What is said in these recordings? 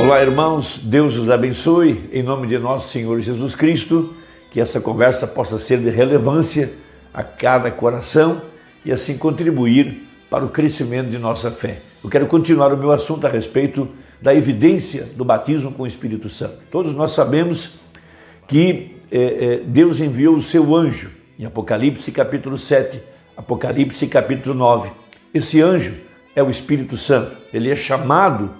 Olá, irmãos, Deus os abençoe, em nome de nosso Senhor Jesus Cristo, que essa conversa possa ser de relevância a cada coração e assim contribuir para o crescimento de nossa fé. Eu quero continuar o meu assunto a respeito da evidência do batismo com o Espírito Santo. Todos nós sabemos que Deus enviou o seu anjo, em Apocalipse capítulo 7, Apocalipse capítulo 9. Esse anjo é o Espírito Santo, ele é chamado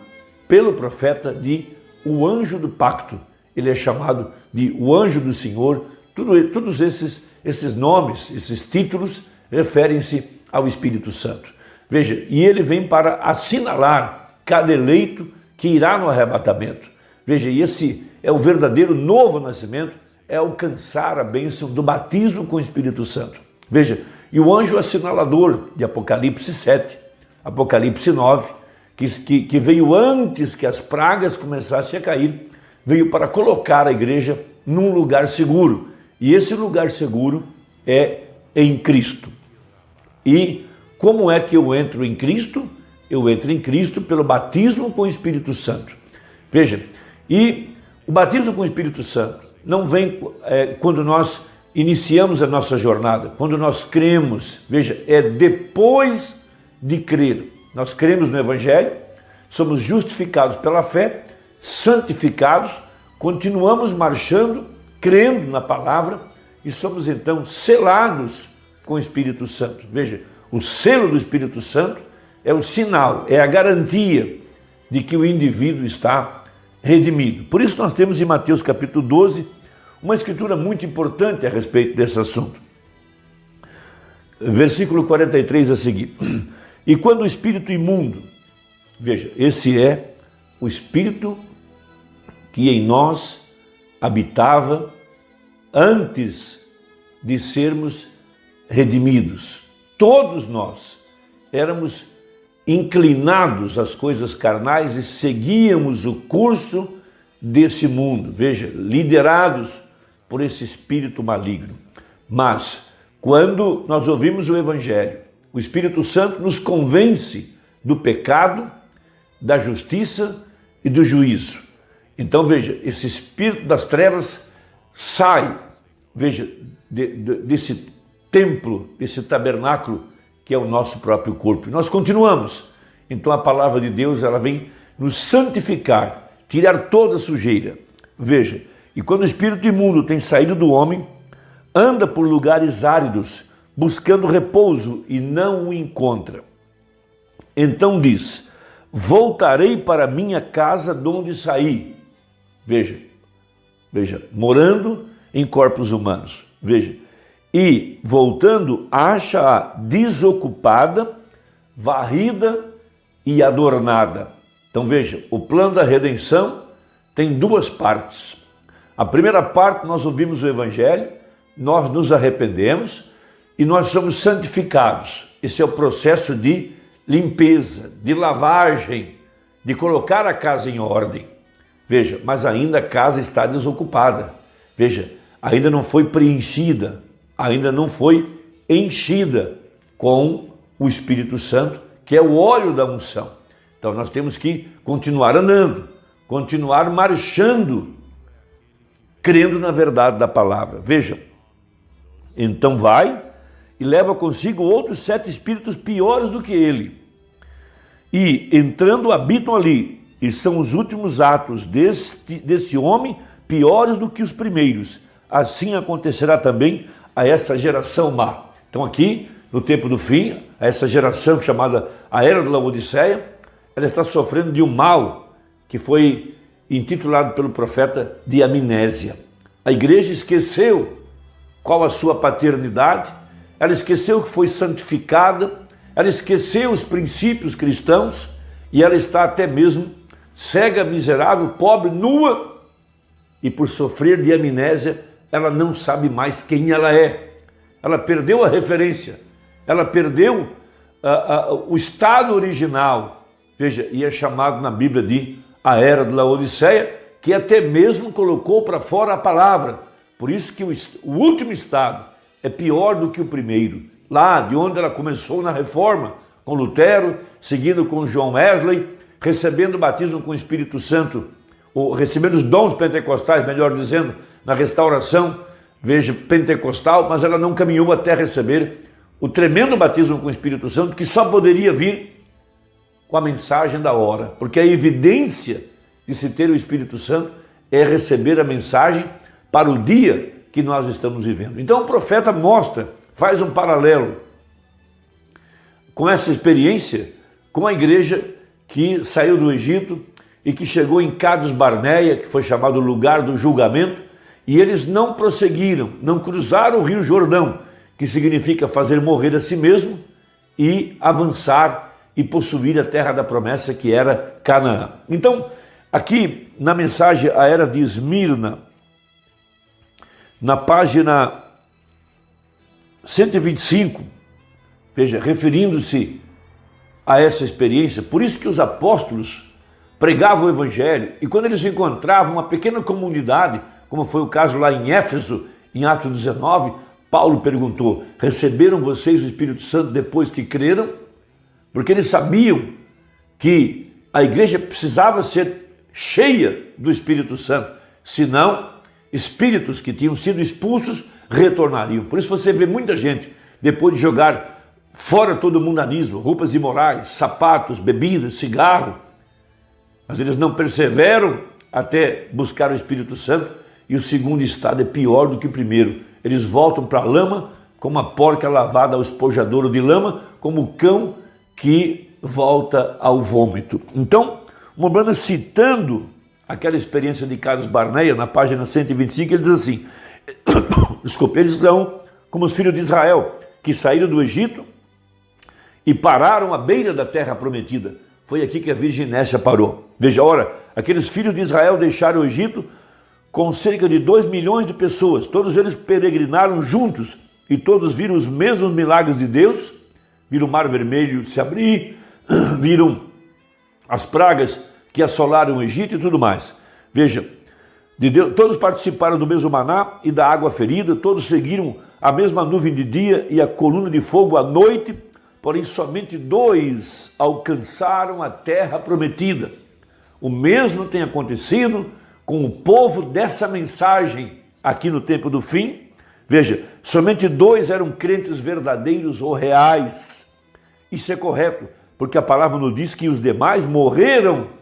pelo profeta de o anjo do pacto, ele é chamado de o anjo do Senhor. Todos esses nomes, esses títulos referem-se ao Espírito Santo. Veja, e ele vem para assinalar cada eleito que irá no arrebatamento. Veja, e esse é o verdadeiro novo nascimento, é alcançar a bênção do batismo com o Espírito Santo. Veja, e o anjo assinalador de Apocalipse 7, Apocalipse 9, que veio antes que as pragas começassem a cair, veio para colocar a igreja num lugar seguro. E esse lugar seguro é em Cristo. E como é que eu entro em Cristo? Eu entro em Cristo pelo batismo com o Espírito Santo. Veja, e o batismo com o Espírito Santo não vem quando nós iniciamos a nossa jornada, quando nós cremos. Veja, é depois de crer. Nós cremos no Evangelho, somos justificados pela fé, santificados, continuamos marchando, crendo na palavra e somos então selados com o Espírito Santo. Veja, o selo do Espírito Santo é o sinal, é a garantia de que o indivíduo está redimido. Por isso nós temos em Mateus capítulo 12 uma escritura muito importante a respeito desse assunto. Versículo 43 a seguir. E quando o espírito imundo, veja, esse é o espírito que em nós habitava antes de sermos redimidos. Todos nós éramos inclinados às coisas carnais e seguíamos o curso desse mundo, veja, liderados por esse espírito maligno. Mas, quando nós ouvimos o Evangelho, o Espírito Santo nos convence do pecado, da justiça e do juízo. Então, veja, esse espírito das trevas sai, veja, desse templo, desse tabernáculo que é o nosso próprio corpo. E nós continuamos. Então, a palavra de Deus, ela vem nos santificar, tirar toda a sujeira. Veja, e quando o espírito imundo tem saído do homem, anda por lugares áridos, buscando repouso e não o encontra. Então diz: voltarei para minha casa de onde saí. Veja, morando em corpos humanos. Veja, e voltando, acha-a desocupada, varrida e adornada. Então veja, o plano da redenção tem duas partes. A primeira parte, nós ouvimos o Evangelho, nós nos arrependemos e nós somos santificados. Esse é o processo de limpeza, de lavagem, de colocar a casa em ordem. Veja, mas ainda a casa está desocupada. Veja, ainda não foi preenchida, ainda não foi enchida com o Espírito Santo, que é o óleo da unção. Então nós temos que continuar andando, continuar marchando, crendo na verdade da palavra. Veja, então vai e leva consigo outros 7 espíritos piores do que ele. E entrando habitam ali, e são os últimos atos desse homem piores do que os primeiros. Assim acontecerá também a essa geração má. Então aqui, no tempo do fim, essa geração chamada a Era da Laodiceia, ela está sofrendo de um mal que foi intitulado pelo profeta de amnésia. A igreja esqueceu qual a sua paternidade, ela esqueceu que foi santificada, ela esqueceu os princípios cristãos e ela está até mesmo cega, miserável, pobre, nua, e por sofrer de amnésia, ela não sabe mais quem ela é. Ela perdeu a referência, ela perdeu o estado original. Veja, e é chamado na Bíblia de a Era de Laodiceia, que até mesmo colocou para fora a palavra. Por isso que o último estado é pior do que o primeiro. Lá de onde ela começou na Reforma, com Lutero, seguindo com John Wesley, recebendo o batismo com o Espírito Santo, ou recebendo os dons pentecostais, melhor dizendo, na restauração, veja, pentecostal, mas ela não caminhou até receber o tremendo batismo com o Espírito Santo, que só poderia vir com a mensagem da hora, porque a evidência de se ter o Espírito Santo é receber a mensagem para o dia que nós estamos vivendo. Então o profeta mostra, faz um paralelo com essa experiência, com a igreja que saiu do Egito e que chegou em Cades Barneia, que foi chamado lugar do julgamento, e eles não prosseguiram, não cruzaram o rio Jordão, que significa fazer morrer a si mesmo e avançar e possuir a terra da promessa, que era Canaã. Então, aqui na mensagem A Era de Esmirna, na página 125, veja, referindo-se a essa experiência, por isso que os apóstolos pregavam o evangelho, e quando eles encontravam uma pequena comunidade, como foi o caso lá em Éfeso, em Atos 19, Paulo perguntou: receberam vocês o Espírito Santo depois que creram? Porque eles sabiam que a igreja precisava ser cheia do Espírito Santo, senão espíritos que tinham sido expulsos retornariam. Por isso você vê muita gente, depois de jogar fora todo o mundanismo, roupas imorais, sapatos, bebidas, cigarro, mas eles não perseveram até buscar o Espírito Santo, e o segundo estado é pior do que o primeiro. Eles voltam para a lama, como a porca lavada ao espojadouro de lama, como o cão que volta ao vômito. Então, Mombrana, citando aquela experiência de Cades Barneia, na página 125, ele diz assim, desculpa, eles são como os filhos de Israel, que saíram do Egito e pararam à beira da terra prometida. Foi aqui que a Virgem Nécia parou. Veja, ora, aqueles filhos de Israel deixaram o Egito com cerca de 2 milhões de pessoas. Todos eles peregrinaram juntos e todos viram os mesmos milagres de Deus, viram o Mar Vermelho se abrir, viram as pragas que assolaram o Egito e tudo mais. Veja, de Deus, todos participaram do mesmo maná e da água ferida, todos seguiram a mesma nuvem de dia e a coluna de fogo à noite, porém somente 2 alcançaram a terra prometida. O mesmo tem acontecido com o povo dessa mensagem aqui no tempo do fim. Veja, somente 2 eram crentes verdadeiros ou reais. Isso é correto, porque a palavra nos diz que os demais morreram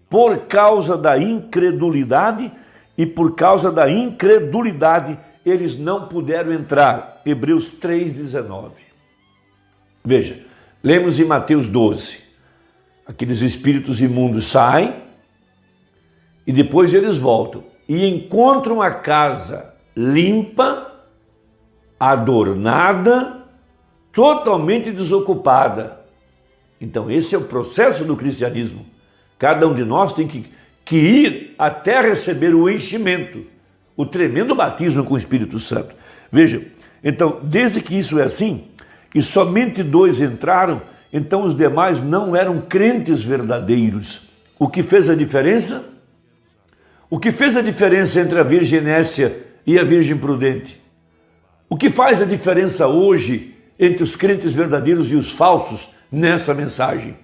por causa da incredulidade, e por causa da incredulidade eles não puderam entrar. Hebreus 3,19. Veja, lemos em Mateus 12. Aqueles espíritos imundos saem e depois eles voltam e encontram a casa limpa, adornada, totalmente desocupada. Então esse é o processo do cristianismo. Cada um de nós tem que ir até receber o enchimento, o tremendo batismo com o Espírito Santo. Veja, então, desde que isso é assim, e somente 2 entraram, então os demais não eram crentes verdadeiros. O que fez a diferença? O que fez a diferença entre a Virgem Nécia e a Virgem Prudente? O que faz a diferença hoje entre os crentes verdadeiros e os falsos nessa mensagem?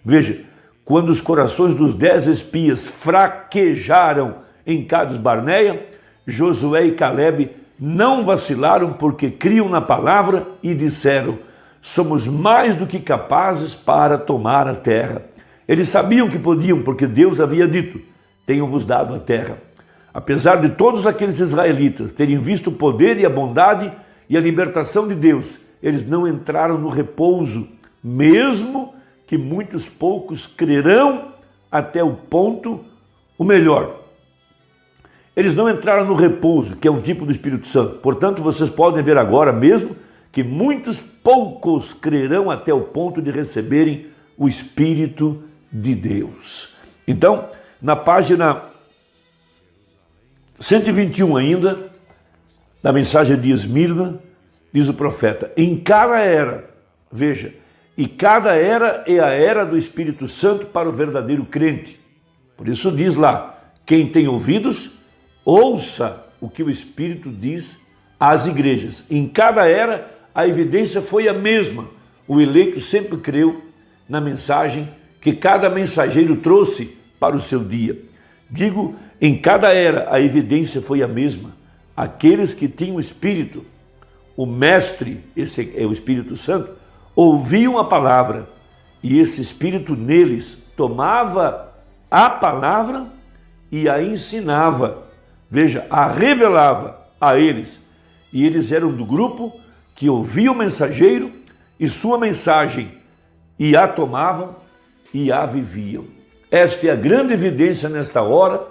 Veja, quando os corações dos 10 espias fraquejaram em Cades Barneia, Josué e Caleb não vacilaram porque criam na palavra e disseram: somos mais do que capazes para tomar a terra. Eles sabiam que podiam, porque Deus havia dito: tenho-vos dado a terra. Apesar de todos aqueles israelitas terem visto o poder e a bondade e a libertação de Deus, eles não entraram no repouso, mesmo que muitos poucos crerão até o ponto, o melhor. Eles não entraram no repouso, que é um tipo do Espírito Santo. Portanto, vocês podem ver agora mesmo que muitos poucos crerão até o ponto de receberem o Espírito de Deus. Então, na página 121 ainda, na mensagem de Esmirna, diz o profeta: em cada era, veja, e cada era é a era do Espírito Santo para o verdadeiro crente. Por isso diz lá: quem tem ouvidos, ouça o que o Espírito diz às igrejas. Em cada era, a evidência foi a mesma. O eleito sempre creu na mensagem que cada mensageiro trouxe para o seu dia. Digo, em cada era a evidência foi a mesma. Aqueles que tinham o Espírito, o Mestre, esse é o Espírito Santo, ouviam a palavra, e esse Espírito neles tomava a palavra e a ensinava. Veja, a revelava a eles. E eles eram do grupo que ouvia o mensageiro e sua mensagem, e a tomavam e a viviam. Esta é a grande evidência nesta hora.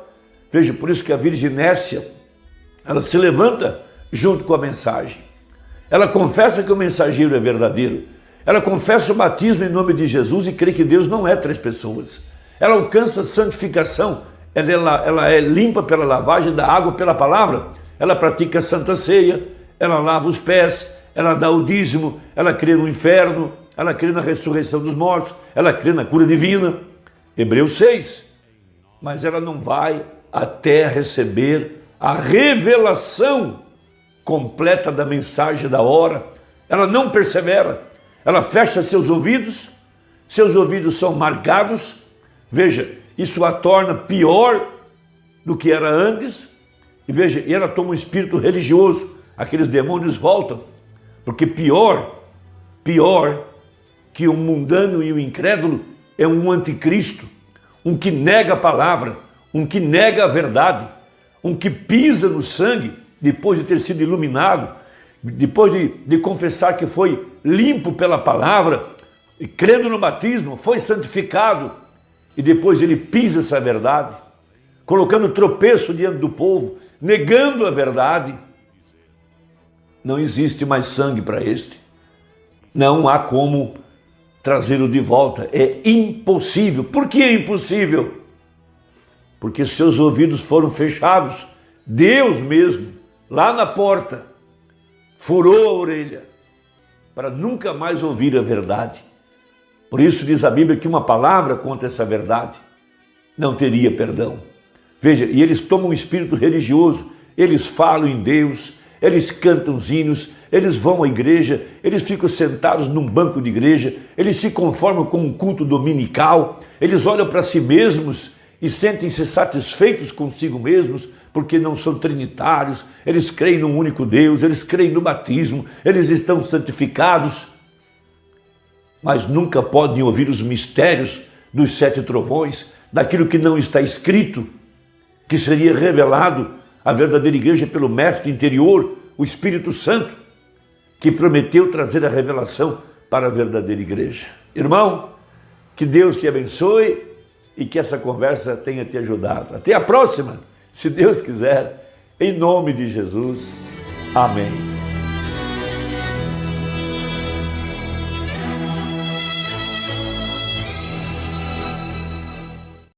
Veja, por isso que a Virgem Nécia, ela se levanta junto com a mensagem. Ela confessa que o mensageiro é verdadeiro. Ela confessa o batismo em nome de Jesus e crê que Deus não é três pessoas. Ela alcança santificação. Ela é limpa pela lavagem da água pela palavra. Ela pratica a Santa Ceia. Ela lava os pés. Ela dá o dízimo. Ela crê no inferno. Ela crê na ressurreição dos mortos. Ela crê na cura divina. Hebreus 6. Mas ela não vai até receber a revelação completa da mensagem da hora. Ela não persevera. Ela fecha seus ouvidos são marcados. Veja, isso a torna pior do que era antes. E veja, e ela toma um espírito religioso. Aqueles demônios voltam. Porque pior que um mundano e um incrédulo é um anticristo. Um que nega a palavra, um que nega a verdade, um que pisa no sangue depois de ter sido iluminado, depois de confessar que foi limpo pela palavra, e crendo no batismo, foi santificado, e depois ele pisa essa verdade, colocando tropeço diante do povo, negando a verdade. Não existe mais sangue para este. Não há como trazê-lo de volta. É impossível. Por que é impossível? Porque seus ouvidos foram fechados. Deus mesmo, lá na porta, furou a orelha para nunca mais ouvir a verdade. Por isso diz a Bíblia que uma palavra contra essa verdade não teria perdão. Veja, e eles tomam um espírito religioso, eles falam em Deus, eles cantam os hinos, eles vão à igreja, eles ficam sentados num banco de igreja, eles se conformam com um culto dominical, eles olham para si mesmos e sentem-se satisfeitos consigo mesmos, porque não são trinitários, eles creem num único Deus, eles creem no batismo, eles estão santificados, mas nunca podem ouvir os mistérios dos 7 trovões, daquilo que não está escrito, que seria revelado à verdadeira igreja pelo Mestre interior, o Espírito Santo, que prometeu trazer a revelação para a verdadeira igreja. Irmão, que Deus te abençoe e que essa conversa tenha te ajudado. Até a próxima, se Deus quiser, em nome de Jesus. Amém.